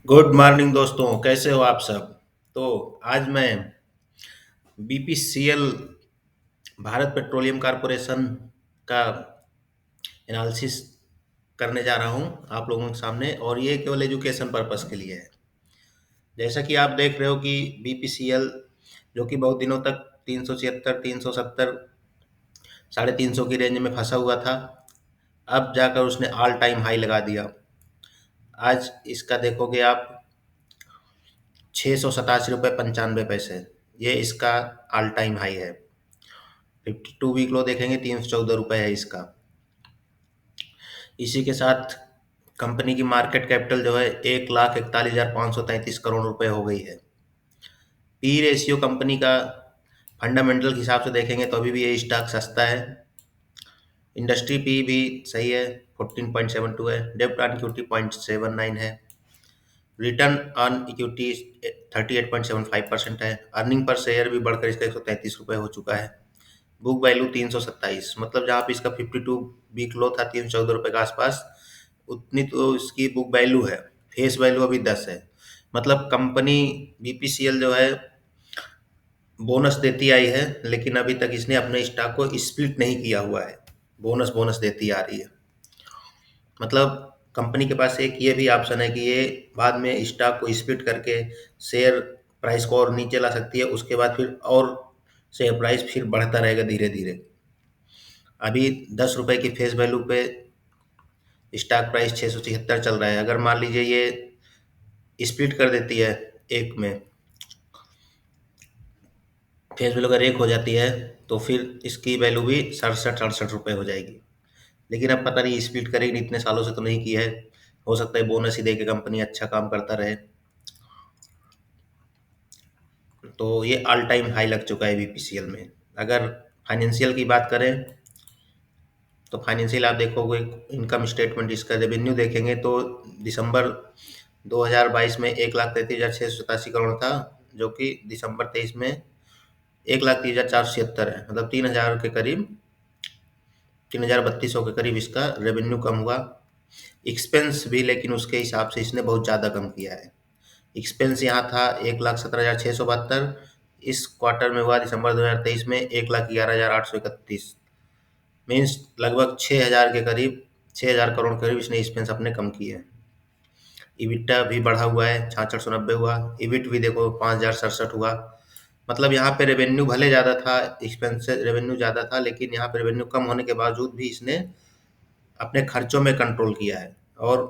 Good morning दोस्तों, कैसे हो आप सब। तो आज मैं बीपीसीएल भारत पेट्रोलियम कॉरपोरेशन का एनालिसिस करने जा रहा हूं आप लोगों के सामने, और ये केवल एजुकेशन पर्पस के लिए है। जैसा कि आप देख रहे हो कि बीपीसीएल जो कि बहुत दिनों तक 376 370 350 की रेंज में फंसा हुआ था, अब जाकर उसने ऑल टाइम हाई लगा दिया। आज इसका देखोगे आप 687 रुपये 95 पैसे, ये इसका ऑल टाइम हाई है। 52 वीक लो देखेंगे, 314 रुपये है इसका। इसी के साथ कंपनी की मार्केट कैपिटल जो है 1,41,533 करोड़ रुपए हो गई है। पी रेशियो कंपनी का फंडामेंटल के हिसाब से देखेंगे तो अभी भी ये स्टॉक सस्ता है। इंडस्ट्री पी भी सही है, 14.72 है। डेब्ट ऑन इक्विटी 0.79 है। रिटर्न ऑन इक्विटी 38.75% है। अर्निंग पर शेयर भी बढ़कर इसका 133 रुपये हो चुका है। बुक वैल्यू 327, मतलब जहाँ पे इसका 52 वीक लो था 314 रुपये के आसपास, उतनी तो इसकी बुक वैल्यू है। फेस वैल्यू अभी 10 है। मतलब कंपनी बीपीसीएल जो है बोनस देती आई है, लेकिन अभी तक इसने अपने स्टॉक को स्प्लिट नहीं किया हुआ है। बोनस बोनस देती आ रही है। मतलब कंपनी के पास एक ये भी ऑप्शन है कि ये बाद में स्टॉक को स्प्लिट करके शेयर प्राइस को और नीचे ला सकती है। उसके बाद फिर और शेयर प्राइस फिर बढ़ता रहेगा धीरे धीरे। अभी 10 रुपए की फेस वैल्यू पे स्टॉक प्राइस 676 चल रहा है। अगर मान लीजिए ये स्प्लिट कर देती है, एक में फेस वैल्यू अगर एक हो जाती है, तो फिर इसकी वैल्यू भी 67-68 रुपये हो जाएगी। लेकिन अब पता नहीं स्प्लिट करेगी नहीं, इतने सालों से तो नहीं की है। हो सकता है बोनस ही दे के कंपनी अच्छा काम करता रहे। तो ये ऑल टाइम हाई लग चुका है बीपीसीएल में। अगर फाइनेंशियल की बात करें तो फाइनेंशियल आप देखोगे, इनकम स्टेटमेंट इसका रेवेन्यू देखेंगे तो दिसंबर 2022 में 1,33,687 करोड़ था, जो कि दिसंबर 23 में 1,30,476 है। मतलब 3,000 के करीब, 3,032 के करीब इसका रेवेन्यू कम हुआ। एक्सपेंस भी लेकिन उसके हिसाब से इसने बहुत ज़्यादा कम किया है। एक्सपेंस यहाँ था 1,17,672, इस क्वार्टर में हुआ दिसंबर 2023 में 1,11,831। मीन्स लगभग 6,000 के करीब, 6,000 करोड़ के करीब इसने एक्सपेंस अपने कम किए हैं। इबिटा भी बढ़ा हुआ है, 6690 हुआ। इबिट भी देखो 5,067 हुआ। मतलब यहाँ पे रेवेन्यू भले ज़्यादा था, एक्सपेंस रेवेन्यू ज़्यादा था, लेकिन यहाँ पे रेवेन्यू कम होने के बावजूद भी इसने अपने खर्चों में कंट्रोल किया है। और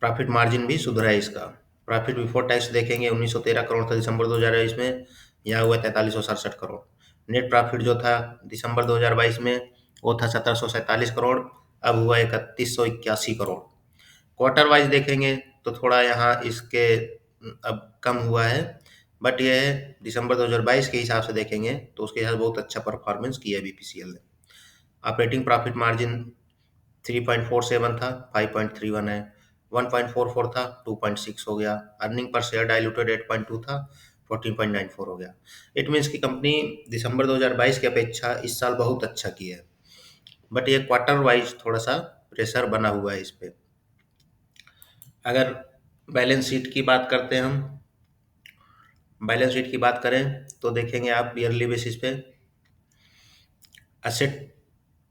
प्रॉफिट मार्जिन भी सुधरा है इसका। प्रॉफिट बिफोर टैक्स देखेंगे 1,913 करोड़ था दिसंबर 2022 में, यहाँ हुआ 4,367 करोड़। नेट प्रॉफिट जो था दिसंबर 2022 में वो था 1,747 करोड़, अब हुआ 3,181 करोड़। क्वार्टर वाइज देखेंगे तो थोड़ा यहाँ इसके अब कम हुआ है, बट ये है दिसंबर 2022 के हिसाब से देखेंगे तो उसके हिसाब से बहुत अच्छा परफॉर्मेंस किया है बीपीसीएल ने। ऑपरेटिंग प्रॉफिट मार्जिन 3.47 था, 5.31 है। 1.44 था, 2.6 हो गया। अर्निंग पर शेयर डाइल्यूटेड 8.2 था, 14.94 हो गया। इट मीन्स की कंपनी दिसंबर 2022 की अपेक्षा इस साल बहुत अच्छा की है, बट ये क्वार्टर वाइज थोड़ा सा प्रेशर बना हुआ है इस पे। अगर बैलेंस शीट की बात करते हैं हम, बैलेंस शीट की बात करें तो देखेंगे आप ईयरली बेसिस पे एसेट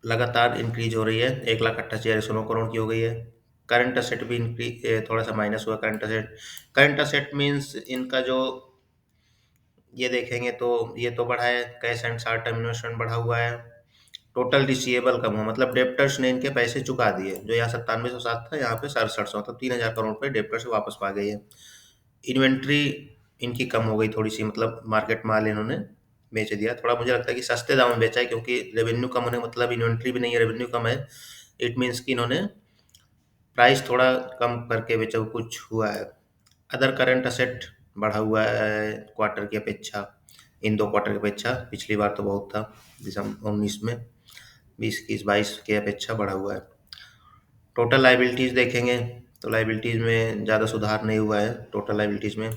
लगातार इंक्रीज हो रही है, 1,88,109 करोड़ की हो गई है। करंट असेट भी इंक्रीज, थोड़ा सा माइनस हुआ current asset. Current asset means इनका जो ये देखेंगे तो ये तो बढ़ा है, cash and short term investment बढ़ा हुआ है। टोटल रिसीवेबल कम हुआ, मतलब डेप्टर्स ने इनके पैसे चुका दिए। जो यहाँ 9707 था, यहाँ पे 6700, मतलब 3,000 करोड़ रुपये डेप्टर से वापस पा गई है। इन्वेंट्री इनकी कम हो गई थोड़ी सी, मतलब मार्केट माल इन्होंने बेच दिया। थोड़ा मुझे लगता है कि सस्ते दाम में बेचा है, क्योंकि रेवेन्यू कम होने का मतलब इन्वेंट्री भी नहीं है, रेवेन्यू कम है। इट मीन्स कि इन्होंने प्राइस थोड़ा कम करके बेचा, कुछ हुआ है। अदर करंट असेट बढ़ा हुआ है क्वार्टर की अपेक्षा, इन दो क्वार्टर की अपेक्षा। पिछली बार तो बहुत था दिसंबर 19 में, 20, 21, 22 की अपेक्षा बढ़ा हुआ है। टोटल लाइबिलिटीज़ देखेंगे तो लाइबिलिटीज़ में ज़्यादा सुधार नहीं हुआ है। टोटल लाइबिलिटीज़ में,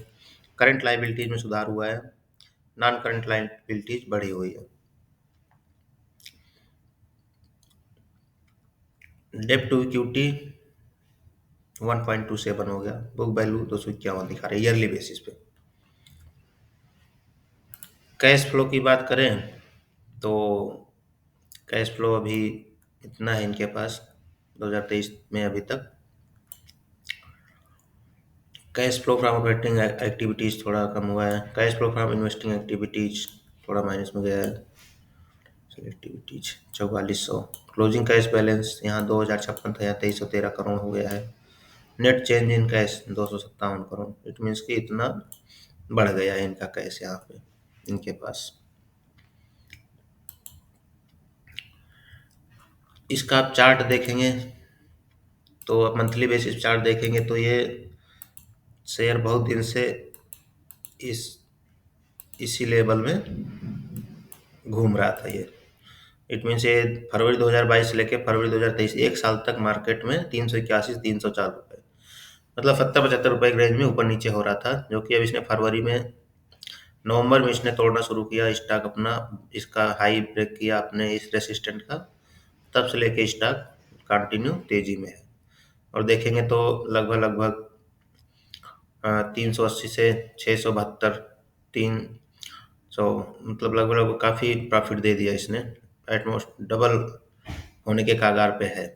करंट लाइबिलिटीज़ में सुधार हुआ है, नॉन करंट लाइबिलिटीज़ बढ़ी हुई है। डेब्ट टू इक्विटी 1.27 हो गया। बुक वैल्यू 251 दिखा रहे ईयरली बेसिस पे। कैश फ्लो की बात करें तो कैश फ्लो अभी इतना है इनके पास 2023 में अभी तक। Cash flow from operating activities थोड़ा कम हुआ है। Cash flow from investing activities थोड़ा माइनस में गया है। एक्टिविटीज 4400। क्लोजिंग कैश बैलेंस यहाँ 2056 था, यहाँ 2313 करोड़ हो गया है। Net change in cash 257 crore. It means कि इतना बढ़ गया है इनका कैश यहाँ पे इनके पास। इसका आप चार्ट देखेंगे तो आप मंथली बेसिस चार्ट देखेंगे तो ये शेयर बहुत दिन से इस इसी लेवल में घूम रहा था ये। इट मीन्स ये फरवरी 2022 से लेकर फरवरी 2023 एक साल तक मार्केट में 381 304 रुपये, मतलब 70-75 रुपये के रेंज में ऊपर नीचे हो रहा था। जो कि अब इसने फरवरी में नवंबर में इसने तोड़ना शुरू किया स्टॉक अपना, इसका हाई ब्रेक किया अपने इस रेसिस्टेंट का, तब से लेके स्टॉक कंटिन्यू तेजी में है। और देखेंगे तो लगभग लगभग 380 से 672, 300, मतलब लगभग लगभग काफ़ी प्रॉफिट दे दिया इसने। एटमोस्ट डबल होने के कगार पे है।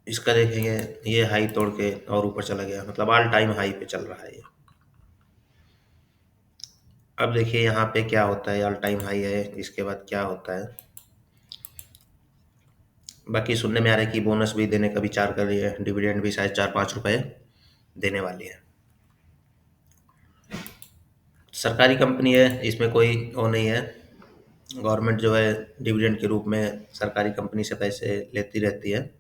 इसका देखेंगे ये हाई तोड़ के और ऊपर चला गया, मतलब ऑल टाइम हाई पे चल रहा है ये। अब देखिए यहाँ पे क्या होता है, ऑल टाइम हाई है, इसके बाद क्या होता है। बाकी सुनने में आ रहा है कि बोनस भी देने का विचार कर रही है, डिविडेंड भी शायद 4-5 रुपए देने वाली है। सरकारी कंपनी है, इसमें कोई वो नहीं है। गवर्नमेंट जो है डिविडेंड के रूप में सरकारी कंपनी से पैसे लेती रहती है,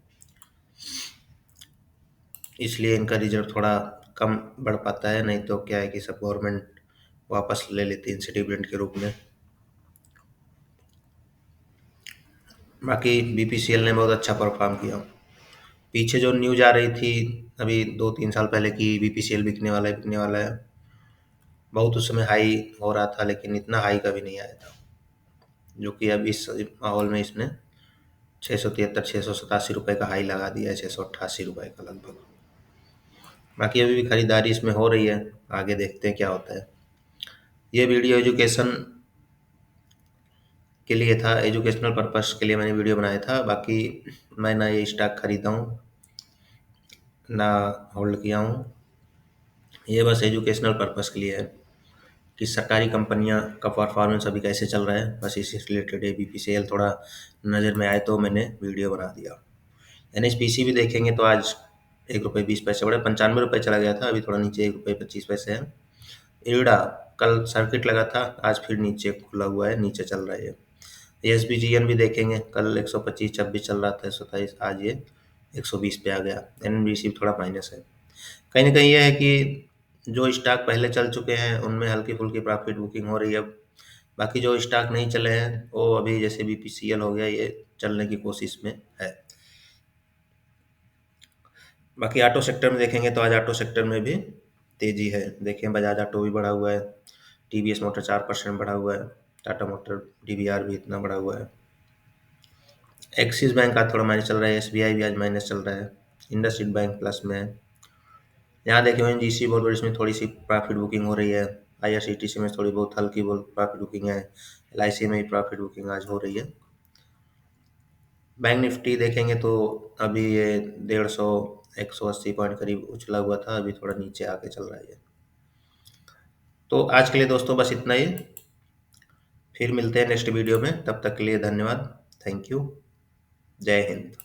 इसलिए इनका रिजर्व थोड़ा कम बढ़ पाता है। नहीं तो क्या है कि सब गवर्नमेंट वापस ले लेती है इनसे डिविडेंड के रूप में। बाकी बीपीसीएल ने बहुत अच्छा परफॉर्म किया। पीछे जो न्यूज आ रही थी अभी 2-3 साल पहले की बीपीसीएल बिकने वाला है बिकने वाला है, बहुत उस समय हाई हो रहा था, लेकिन इतना हाई कभी नहीं आया था। जो कि अब इस माहौल में इसने 673 687 रुपये का हाई लगा दिया है, 688 रुपये का लगभग। बाकी अभी भी खरीदारी इसमें हो रही है, आगे देखते हैं क्या होता है। ये वीडियो एजुकेशन के लिए था, एजुकेशनल पर्पस के लिए मैंने वीडियो बनाया था। बाकी मैं ना ये स्टॉक खरीदा हूँ ना होल्ड किया हूँ, ये बस एजुकेशनल पर्पस के लिए है कि सरकारी कंपनियां का परफॉर्मेंस अभी कैसे चल रहा है, बस इसी से रिलेटेड है। बीपीसीएल थोड़ा नज़र में आए तो मैंने वीडियो बना दिया। एनएचपीसी भी देखेंगे तो आज 1 रुपये 20 पैसे बढ़े, 95 रुपये चला गया था, अभी थोड़ा नीचे 1 रुपये 25 पैसे है। इरडा कल सर्किट लगा था, आज फिर नीचे खुला हुआ है, नीचे चल रहा है ये। एसबीजीएन भी देखेंगे, कल 125-26 चल रहा था, 127, आज ये 120 पे आ गया। एनबीसी थोड़ा माइनस है। कहीं ना कहीं यह है कि जो स्टॉक पहले चल चुके हैं उनमें हल्की फुल्की प्रॉफिट बुकिंग हो रही है। बाकी जो स्टॉक नहीं चले हैं वो अभी जैसे बीपीसीएल हो गया, ये चलने की कोशिश में है। बाकी ऑटो सेक्टर में देखेंगे तो आज ऑटो सेक्टर में भी तेजी है। देखें बजाज ऑटो भी बढ़ा हुआ है, टीवीएस मोटर 4% बढ़ा हुआ है, टाटा मोटर डीबीआर भी इतना बढ़ा हुआ है। एक्सिस बैंक का थोड़ा माइनस चल रहा है, एसबीआई भी आज माइनस चल रहा है, इंडसइंड बैंक प्लस में है। यहाँ देखें ओएनजीसी बहुत बड़ी, इसमें थोड़ी सी प्रॉफिट बुकिंग हो रही है। आईआरसीटीसी में थोड़ी बहुत हल्की बहुत प्रॉफिट बुकिंग है। एलआईसी में भी प्रॉफिट बुकिंग आज हो रही है। बैंक निफ्टी देखेंगे तो अभी ये 150-180 पॉइंट करीब उछला हुआ था, अभी थोड़ा नीचे आके चल रहा है ये। तो आज के लिए दोस्तों बस इतना ही, फिर मिलते हैं नेक्स्ट वीडियो में। तब तक के लिए धन्यवाद, थैंक यू, जय हिंद।